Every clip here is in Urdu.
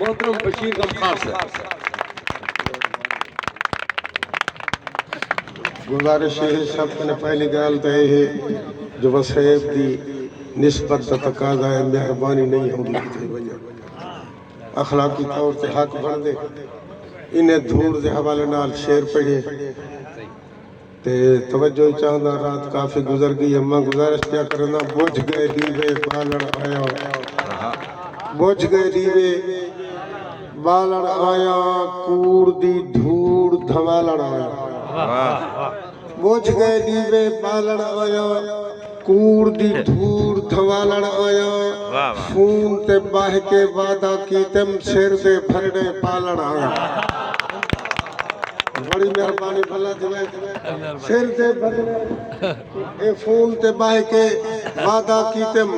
محترم بشیر غمخار صاحب. گزارش ہے سب نے پہلی گال تو ہے جو وصیب دی نسبت دا تقاضا ہے مہربانی نہیں ہوگی کتنی وجہ اخلاقی طور سے حق بن دے انہیں دھوڑ دے حوالے نال شیر پڑھے تے توجہ چاہنا رات کافی گزر گئی اما گزارش کیا کرنا بوجھ گئے دیوے بالڑ آیا بوجھ گئے دیوے بالڑ آیا کوڑ دی دھوڑ دھوالڑ آیا بوجھ گئے دیوے بالڑ آیا کوڑ دی دھوڑ دھوالڑ آیا فون تے باہ کے وعدہ کی تم سر دے بھرڑے پالڑ آیا بڑی مہربانی بھلا دیوے سر دے بھرڑے اے فون تے باہ کے وعدہ کی تم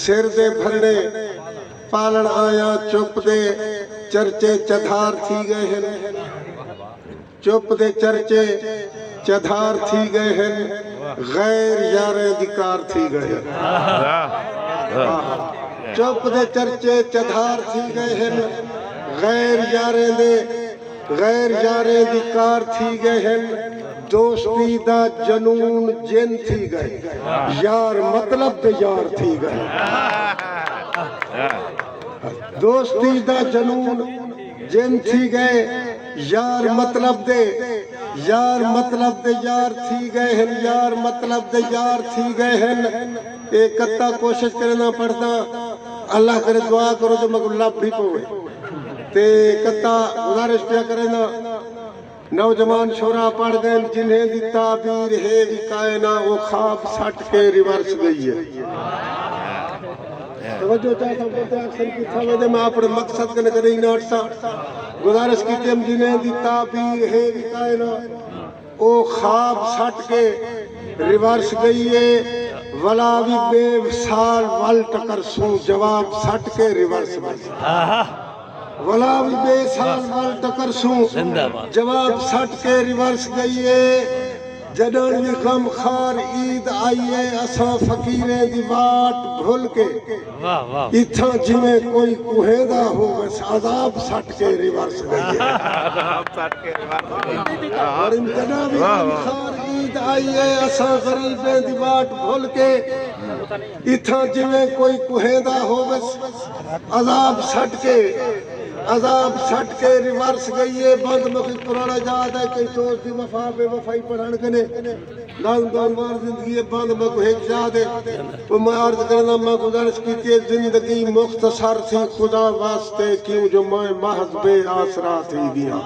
سر دے بھرڑے پالڑ آیا چپ دے چرچے چدھار تھی گئے ہیں چپ دے چرچے چدھار تھی گئے ہیں غیر یارے دکار تھی گئے ہیں چپ دے چرچے چدھار تھی گئے ہیں غیر یارے دکار تھی گئے ہیں دوستی دا جنون جن تھی گئے یار مطلب دے یار تھی گئے دوستی دا جنون جن تھی گئے یار مطلب دے یار تھی گئے ہیں یار مطلب دے یار تھی گئے ہیں ایک کتا کوشش کرنا پڑتا اللہ کرے دعا کرو جو مگر اللہ بھی پوے تے کتا گزارش پیا کرنا نوجوان شورا پڑھ گئے جنہیں دی تعبیر ہے بھی کائنہ وہ خواب سٹ کے ریورس گئی ہے توجہ چاہتا ہوں کہ اکثر کی سمجھے میں اپنے مقصد کے نکلے ہی ناٹ سا گزارش کی تیم جنہیں دی تعبیر ہے بھی کائنہ وہ خواب سٹ کے ریورس گئی ہے ولا بھی بے سال وال ٹکر سوں جواب سٹ کے ریورس گئی ولا بھی بے سال وال ٹکر سوں جواب سٹ کے ریورس گئی ہے جدن بھی غم خار عید آئیے اساں فقیریں دی بات بھول کے اتھا جمیں کوئی کوہیدہ ہو بس عذاب سٹ کے ریورس گئی ہے اور جدن بھی غم خار عید آئیے اساں غریبیں دی بات بھول کے اتھا جمیں کوئی کوہیدہ ہو بس عذاب سٹ کے ریورس گئی ہے بند مخی پرانا جاد ہے کہ دوست دی وفا بے وفائی پڑھن کنے لان دانوار زندگی بند مخی ایک جاد ہے تو میں عرض کرنا میں گزارش کی تھی زندگی مختصر تھی خدا واسطے کیوں جو میں محض بے آسرا تھی گیا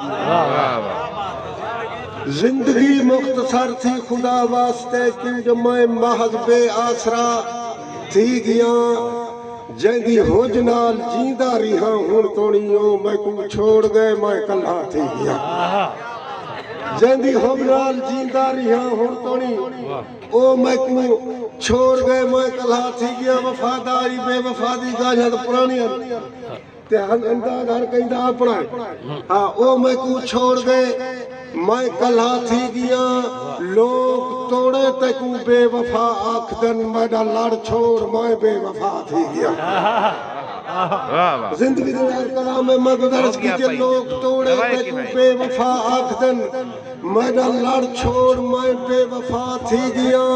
زندگی مختصر تھی خدا واسطے کیوں جو میں محض بے آسرا تھی گیا جیندی ہوج نال جیندہ رہا ہون تونیوں میں کو چھوڑ گئے میں کلھا تھی گیا جیندی ہوج نال جیندہ رہا ہون تونی او میں کو چھوڑ گئے میں کلھا تھی گیا وفاداری بے وفادی گاجہ تو پرانی ہے تے انداز ہر کہیں دا اپنا ہے او میں کو چھوڑ گئے میں کلھا تھی گیا لوگ توڑے تے کو بے وفا آکھدن میڈا لڑ چھوڑ میں بے وفا تھی گیا زندگی دنیا کلام میں گزارش کیجئے لوگ توڑے تے کو بے وفا آکھدن میڈا لڑ چھوڑ میں بے وفا تھی گیا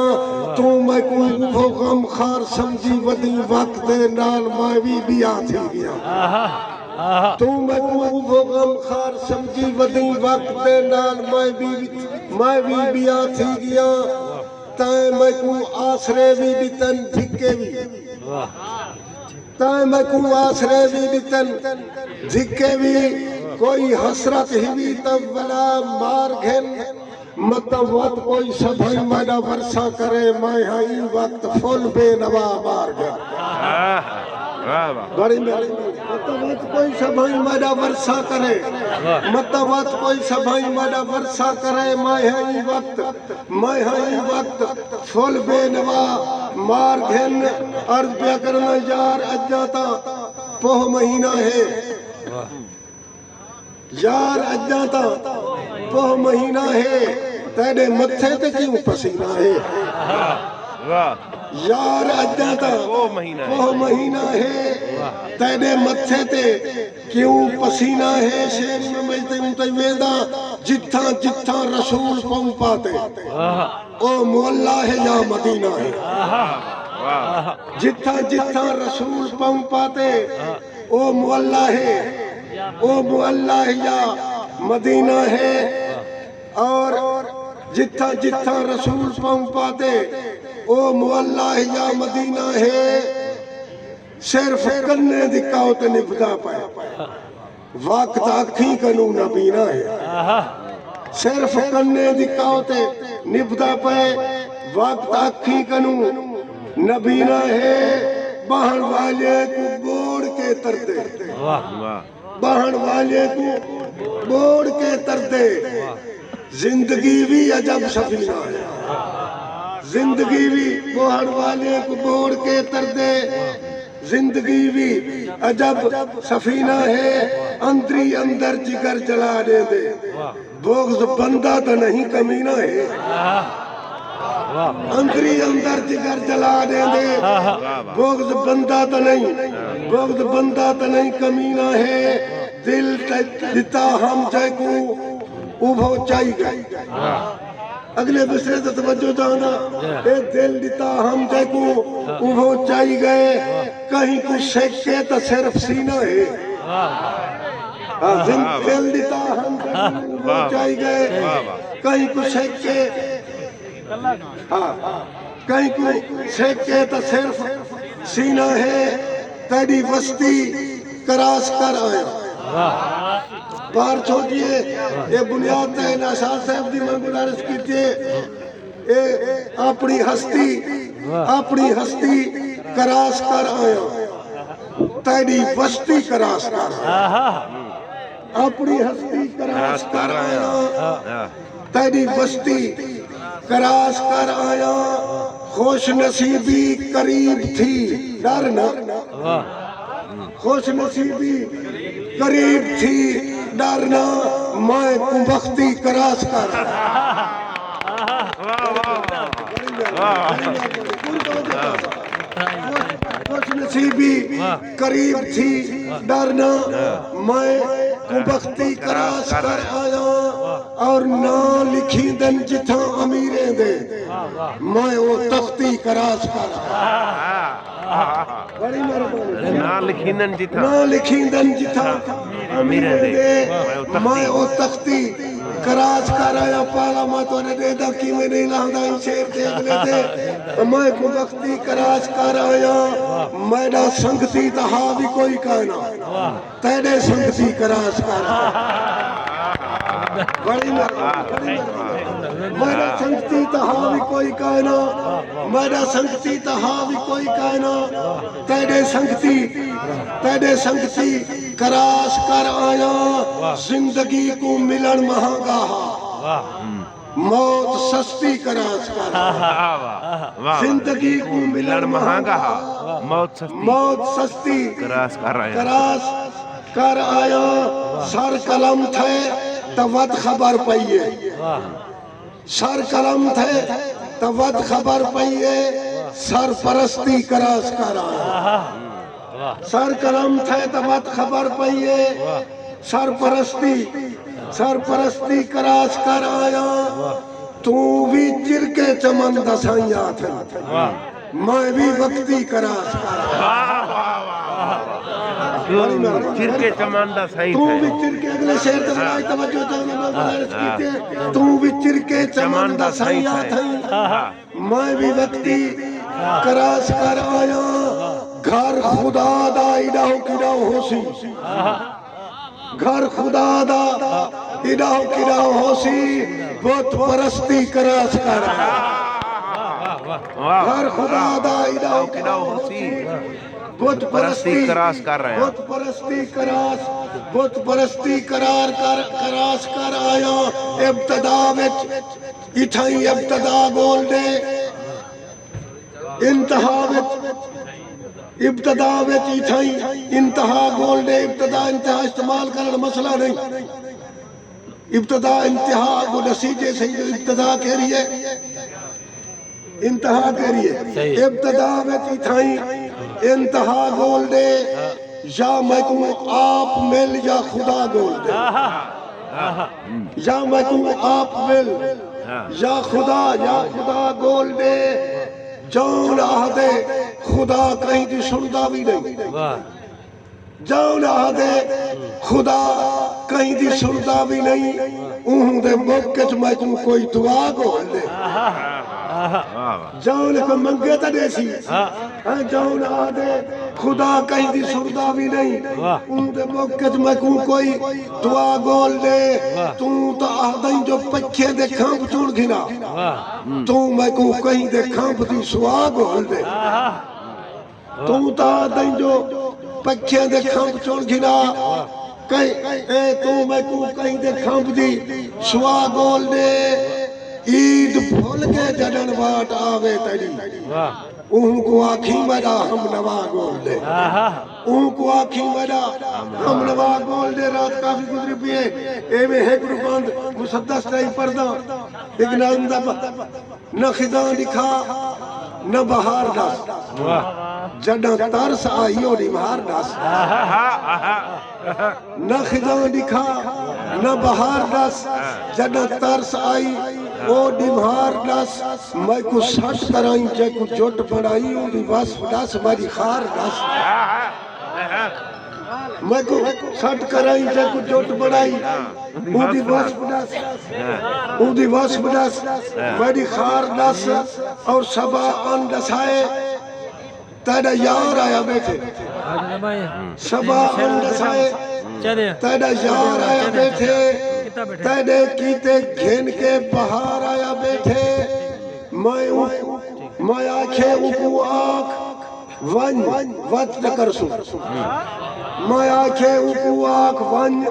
تو میں کو غم خار سمجھی ودی وقت نال میں بھی بیا تھی گیا تو میں کو غم خار سمجھی ودی وقت نال میں بھی بیا تھی گیا تائیں میں کو آسرے بھی بیتن دھکے بھی تائیں میں کو آسرے بھی بیتن دھکے بھی کوئی حسرت ہی بھی تب ولا مار گھن متوت کوئی سبھائی میڈا ورسا کرے میں ہائی وقت فل بے نوا مار گھن بڑی متوت کوئی سبھائی میڈا ورسا کرے متوت کوئی سبھائی میڈا ورسا کرے میں ہائی وقت فل بے نوا مار گھن عرض پیا کرنا یار اجاتا پوہ مہینہ ہے یار اجاتا پوہ مہینہ ہے تیرے متھے تے کیوں پسینہ ہے یار اجا تا وہ مہینہ ہے تیرے متھے تے کیوں پسینہ ہے شیر میں مجھتے متویدہ جتھاں جتھاں رسول پہنچ پاتے او مولا ہے یا مدینہ ہے جتھاں جتھاں رسول پہنچ پاتے او مولا ہے یا مدینہ ہے اور جتھاں جتھاں رسول پہنچ پاتے او مولا ہے یا مدینہ ہے صرف کرنے دکھاؤ تے نبدا پائے وقت آکھیں کنو نبینا ہے صرف کرنے دکھاؤ تے نبدا پائے وقت آکھیں کنو نبینا ہے بہن والے کو بوڑ کے تردے بہن والے کو بوڑ کے تردے زندگی بھی عجب سفینہ ہے زندگی بھی بہن والے کو بوڑ کے تردے زندگی بھی عجب سفینہ ہے اندری اندر جگر جلا دے دے بغض بندہ تو نہیں کمینہ ہے اندری اندر جگر جلا دے دے بغض بندہ تو نہیں کمینہ ہے دل دیتا ہم جائے کو اوبھو چاہی گئی اگلے بسرے سے توجہ جانا اے دل دیتا ہم جائے کو اوبھو چاہی گئے کہیں کچھ سیکھے تو صرف سینہ ہے دل دیتا ہم جائے کو اوبھو چاہی گئے کہیں کچھ سیکھے کہیں کچھ سیکھے تو صرف سینہ ہے تیری وستی کراس کر آیا بار چھوٹیے یہ بنیاد ہے ناشاد صاحب دی میں گزارش کی تھی اپنی ہستی کراس کر آیا تیری وستی کراس کر آیا اپنی ہستی کراس کر آیا تیری وستی کراس کر آیا خوش نصیبی قریب تھی ڈرنا خوش نصیبی قریب تھی ڈرنا میں کو بختی کراس کر خوش نصیبی قریب تھی ڈرنا میں کو بختی کراس کر آیا اور نہ لکھی دن جتھاں امیریں دے میں وہ تختی کراس کر نہ لکھیندن جتھاں امیریں دے میں وہ تختی کراس کر آیا پالا میں تو نے دے دا کی میں نہیں لاندہ ان شیر دے اگلے دے میں کو تختی کراس کر آیا میڈا سنگتی تہا بھی کوئی کہنا تیرے سنگتی کراس کر بڑی میرا سنگتی تہا بھی کوئی کہنا میرا سنگتی تہا بھی کوئی کہنا تیرے سنگتی کراس کر آیا زندگی کو ملن مہنگا موت سستی کراس کر زندگی کو ملن مہنگا موت سستی کراس کر آیا سر قلم تھے توت خبر پئیے سر قلم تھے توت خبر پئیے سر پرستی کراس کر آیا سر قلم تھے توت خبر پئیے سر پرستی کراس کر آیا تو بھی چرکے چمن دسائیاں تھے میں بھی وقتی کراس کر چرکے چماندہ صحیح تو بھی چرکے اگلے شہر تک آج توجہ جانا میں گزارش کیتے تو بھی چرکے چماندہ صحیح تھیں میں بھی وقتی کراس کر آیا گھر خدا دا ایڈاؤ کیڈاؤ ہو سی گھر خدا دا ایڈاؤ کیڈاؤ ہو سی بت پرستی کراس کر آیا گھر خدا دا ایڈاؤ کیڈاؤ ہو سی بت پرستی کراس کر رہے ہیں بت پرستی کراس کر آیا ابتدا وچ اتھائی ابتدا گول دے انتہا وچ ابتدا وچ اتھائی انتہا گول دے ابتدا انتہا استعمال کرنا مسئلہ نہیں ابتدا انتہا کو نسیجے سے ابتدا کہہ رہی ہے انتہا کریے ابتدا میں کی تھائیں انتہا گول دے یا میں کو آپ مل یا خدا گول دے یا میں کو آپ مل یا خدا گول دے جان آہدے خدا کہیں دی سندا بھی نہیں جان آہدے خدا کہیں دی سندا بھی نہیں انہوں دے موقع میں کو کوئی دعا گول دے جان کو منگے تا دے سی جان آہدے خدا کہیں دی سندا بھی نہیں انہوں دے موقع میں کو کوئی دعا گول دے تو آہدیں جو پکھے دے کھامپ چون گھنا تو میں کو کہیں دے کھامپ دی سوا گول دے تو آہدیں جو پکھے دے کھامپ چون گھنا تو میں کو کہیں دے کھامپ دی سوا گول دے عید بھول کے جڑن واٹ آوے تڑی ان کو آکھی مدا ہم نوا گول دے ان کو آکھی مدا ہم نوا گول دے رات کافی گزری پیئے اے میں ہے گروپاند مسدس نہیں پردہ ایک ناندہ نہ خزاں دکھا نہ بہار ڈاس جڑا ترس آئیو نہیں بہار ڈاس نہ خزاں دکھا نہ بہار ڈاس جڑا ترس آئی او دیمہار ڈاس میں کو سٹ کرائیں جے کو جوٹ بڑائی ہوں دی واسف ڈاس میری خار ڈاس میں کو سٹ کرائیں جے کو جوٹ بڑائی ہوں دی واسف ڈاس میری خار ڈاس اور سبا ان ڈسائے تیرا یار آیا بیٹھے سبا ان ڈسائے تیرا یار آیا بیٹھے تیرے کیتے گھن کے بہار آیا بیٹھے میں آنکھیں اوپو آنکھ ون وط نکر سوں میں آنکھیں اوپو آنکھ ون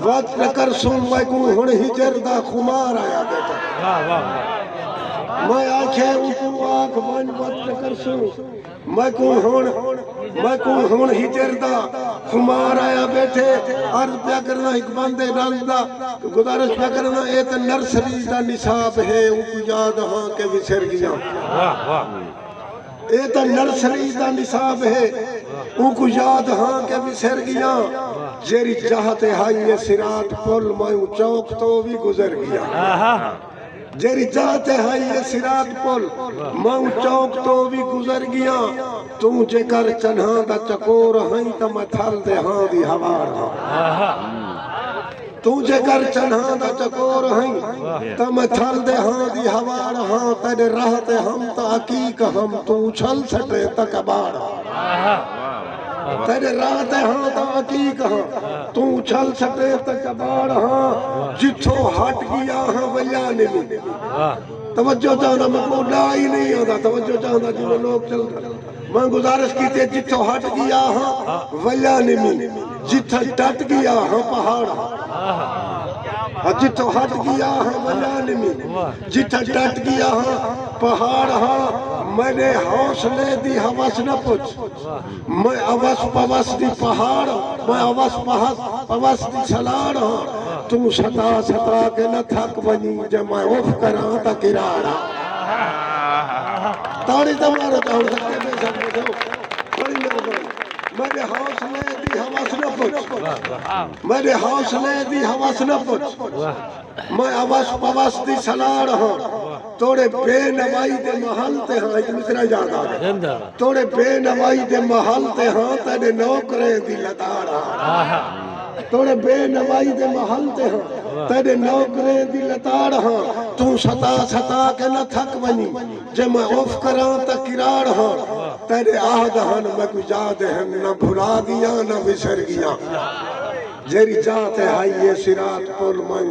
وط نکر سوں میں کو ہن ہجر دا خمار آیا بیٹھے میں آنکھیں اوپو آنکھ ون وط نکر سوں میں کو ہن ہجر دا خمار آیا بیٹھے عرض پیا کرنا ایک بندے رنگدہ گزارش پیا کرنا اے تا نرسری دا نصاب ہے ان کو یاد ہاں کے وسر گیا اے تا نرسری دا نصاب ہے ان کو یاد ہاں کے وسر گیا جیری چاہتے ہائی سرات پل میں چوک تو بھی گزر گیا جیری چاہتے ہیں یہ سرات پل میں چوک تو بھی گزر گیا تو جے کر چنہاں دا چکور ہیں تا میں تھل دے ہاں دی ہوار ہاں تو جے کر چنہاں دا چکور ہیں تا میں تھل دے ہاں دی ہوار ہاں تیرے رہتے ہم تا حقیق ہم تو چھل سٹے تک بار تیرے رہتے ہاں تا حقیق ہاں تو چھل سٹے تک بار ہاں جتھو ہٹ گیا ہاں ولیانے میں توجہ چاہنا میں کو ڈائی نہیں ہوتا توجہ چاہنا جو لوگ چل رہا میں گزارش کی تھی جتھو ہٹ گیا ہاں ولیانے میں جتھا ٹٹ گیا ہاں پہاڑ جتھو ہٹ گیا ہاں ولیانے میں جتھا ٹٹ گیا ہاں پہاڑ ہاں میں نے حوصلے دی حوث نہ پوچھ میں عوث پوث دی پہاڑ میں عوث پوث دی سلاڑ ہاں تم ستا کے نہ تھک بنی جب میں اوف کراں تا گراڑا تاڑی تمہارا چاہوں سکتے بے سب بجھو بڑی میرے میرے حوصلے دی حوث نہ پوچھ میرے حوصلے دی حوث نہ پوچھ میں عوث پوث دی سلاڑ ہاں توڑے بے نوائی دے محل تے ہاں ایک مصرہ یاد آگا توڑے بے نوائی دے محل تے ہاں تیرے نوکریں دی لدار ہاں توڑے بے نوائی دے محل تے ہاں تیرے نوکریں دی لدار ہاں تو ستا کے نہ تھک بنی جے میں اوف کراں تا کراڑ ہاں تیرے آہد ہاں میں کو یاد ہے نہ بھلا گیا نہ بسر گیا جیری چاہتے ہائی یہ سرات پل میں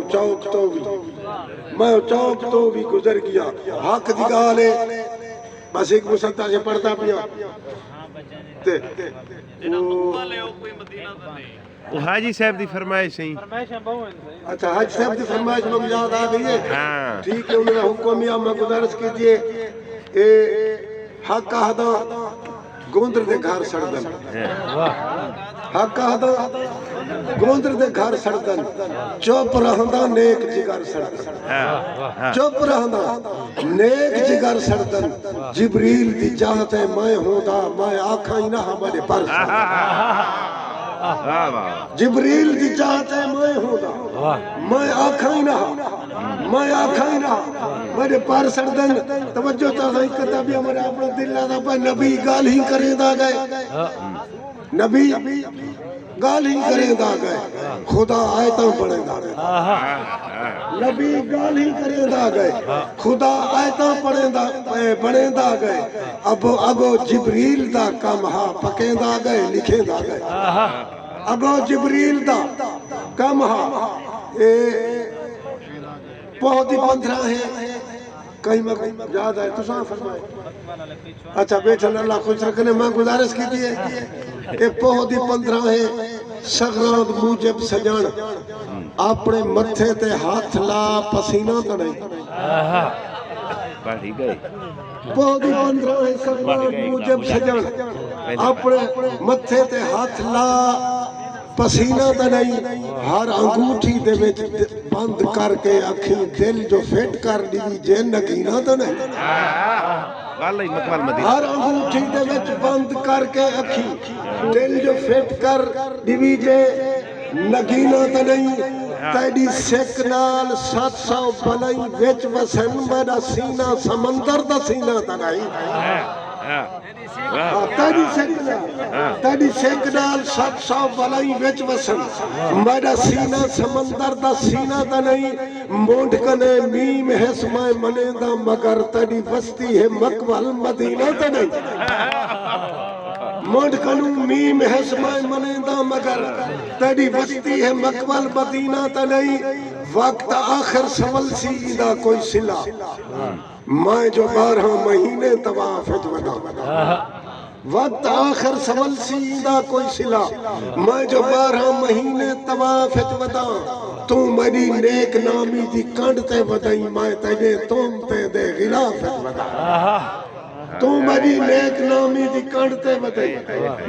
چوک تو بھی گزر گیا حق دی گالے بس ایک مسلطہ سے پڑھتا پیا وہ حاجی صاحب دی فرمائش ہیں اچھا حاجی صاحب دی فرمائش لوگ یاد آ گئی ہے ٹھیک ہے انہوں نے حکومیہ میں گزارش کیجئے اے حق آہدہ گوندر دے گھر سڑ دن حق آدھا گوندر دے گھر سڑدن چپ رہندا نیک جگر سڑدن چپ رہندا نیک جگر سڑدن جبریل دی چاہتے میں ہوندا میں آکھاں ہی نہ ہمارے پر جبریل دی چاہتے میں ہوندا میں آکھاں ہی نہ میں آکھاں ہی نہ میرے پر سڑدن توجہ چاہتا کتابی ہمارے اپنا دل لازا پہ نبی گال ہی کریں دا گئے نبی گال ہی کریں دا گئے خدا آیتاں پڑھیں دا گئے نبی گال ہی کریں دا گئے خدا آیتاں پڑھیں دا گئے ابو جبریل دا کام ہاں پکیں دا گئے لکھیں دا گئے ابو جبریل دا کام ہاں بہت ہی 15 ہیں کہیں میں یاد آئے تو ساں فرمائے اچھا بیٹھا اللہ خوش رکھنے میں گزارش کی تھی کہ بہت ہی 15 ہیں سغراد موجب سجان اپنے متھے تے ہاتھ لا پسینہ تو نہیں پڑھی گئی بہت ہی 15 ہیں سغراد موجب سجان اپنے متھے تے ہاتھ لا پسینہ تا نہیں ہر انگوٹھی دے وچ بند کر کے اکھیں دل جو فٹ کر دی جے نگینا تا نہیں ہر انگوٹھی دے وچ بند کر کے اکھیں دل جو فٹ کر دی جے نگینا تا نہیں تیڈی سیک نال 700 بلائی وچ وسن میرا سینہ سمندر دا سینہ تا نہیں تیری سیک نال 700 بلائی وچ وسن میرا سینہ سمندر دا سینہ دا نہیں مونڈ کنے میم ہے سمائے منے دا مگر تیری بستی ہے مقبل مدینہ دا نہیں مونڈ کنو میم ہے سمائے منے دا مگر تیری بستی ہے مقبل مدینہ دا نہیں وقت آخر سول سی دا کوئی سلا میں جو 12 مہینے توافت بنا وقت آخر سول سیدہ کوئی سلا میں جو 12 مہینے توافت بنا تو میری نیک نامی دی کنڈ تے بدائی میں تجھے تم تے دے غلافت بنا تو میری نیک نامی دی کنڈ تے بدائی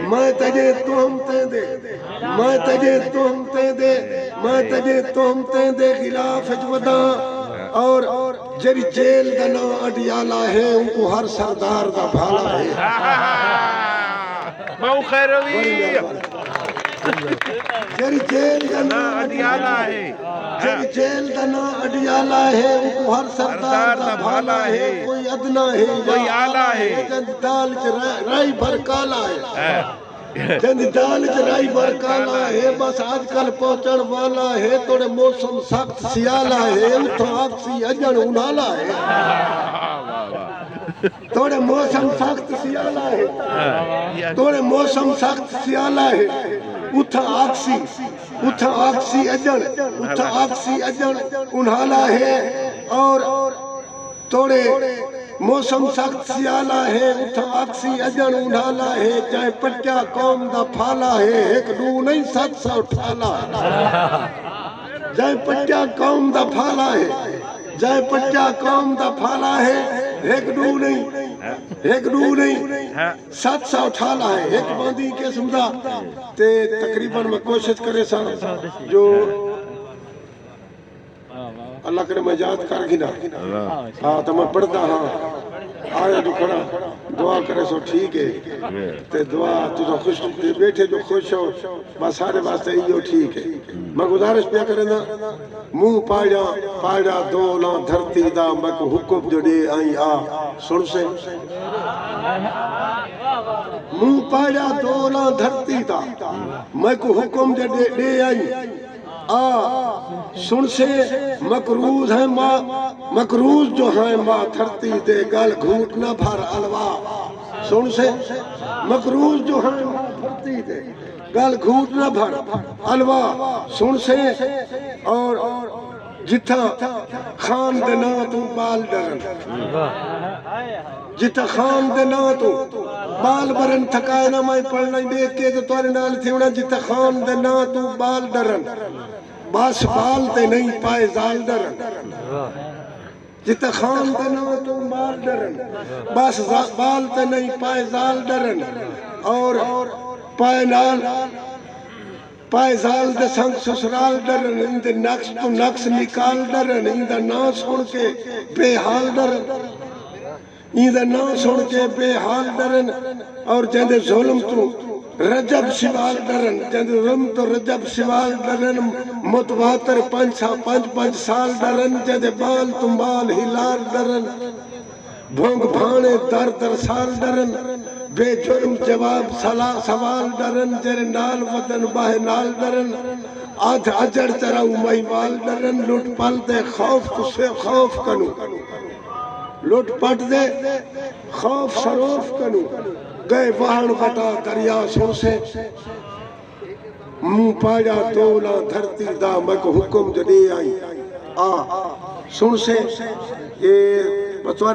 میں تجھے تم تے دے میں تجھے تم تے دے میں تجھے تم تے دے غلافت بنا اور جری جیل دا نا اڈیالا ہے ان کو ہر سردار دا بھالا ہے مو خیروی جری جیل دا نا اڈیالا ہے جری جیل دا نا اڈیالا ہے ان کو ہر سردار دا بھالا ہے کوئی ادنا ہے کوئی آلہ ہے جند دال رائی بھرکالا ہے جند دال رائی بھرکالا ہے بس آج کل پہنچن والا ہے توڑے موسم سخت سیالا ہے اتھا آکسی اجن انالا ہے توڑے موسم سخت سیالا ہے توڑے موسم سخت سیالا ہے اتھا آکسی اجن انالا ہے اور توڑے موسم سخت سیالا ہے اتھا آکسی اجن انالا ہے چاہے پٹیا قوم دا پھالا ہے ایک دو نہیں 700 ٹھالا ہے چاہے پٹیا قوم دا پھالا ہے چاہے پٹیا قوم دا پھالا ہے ایک دو نہیں 700 ٹھالا ہے ایک باندھی کے سمدھا تے تقریباً میں کوشش کرے سا جو اللہ کرے میں یاد کر گنا ہاں تو میں پڑھتا ہاں آیا جو کھڑا دعا کرے سو ٹھیک ہے تے دعا تجھا خوش بیٹھے جو خوش ہو بس سارے واسطے ہی ٹھیک ہے میں گزارش پیا کرے نا منہ پاڑا دولا دھرتی دا میں کو حکم جو دے آئی آ سن سے منہ پاڑا دولا دھرتی دا میں کو حکم جو دے آئی سن سے مکروز ہے ماں مکروز جو ہے ماں دھرتی دے گل گھوٹ نہ بھر الوا سن سے مکروز جو ہے ماں دھرتی دے گل گھوٹ نہ بھر الوا سن سے اور جتھا خان دے نا تو بال ڈرن جتھا خان دے نا تو بال برن تھکائے نہ میں پڑھنا دیکھ کے تو توارے نال تھی ہونا جتھا خان دے نا تو بال ڈرن بس بال تے نہیں پائے زال ڈرن جتھا خان تے نا تو بال ڈرن بس بال تے نہیں پائے زال ڈرن اور پائے نال پائے زال دے سنگ سسرال ڈرن اندے نقص تو نقص نکال ڈرن اندہ نا سن کے بے حال ڈرن اندہ نا سن کے بے حال ڈرن اور جندے ظلم تو رجب سوال ڈرن جندے ظلم تو رجب سوال ڈرن متواتر 5 سال ڈرن جندے بال تو بال ہلال ڈرن بھونگ بھانے در سال ڈرن بے جرم جواب سوال ڈرن جر نال وطن باہ نال ڈرن آدھ اجڑ چراؤ مہیوال ڈرن لٹ پل دے خوف تو سے خوف کنو لٹ پٹ دے خوف سروف کنو گئے وہاں بٹا دریا سن سے منہ پایا تولا دھرتی دا میں کو حکم جدے آئی سن سے یہ بطور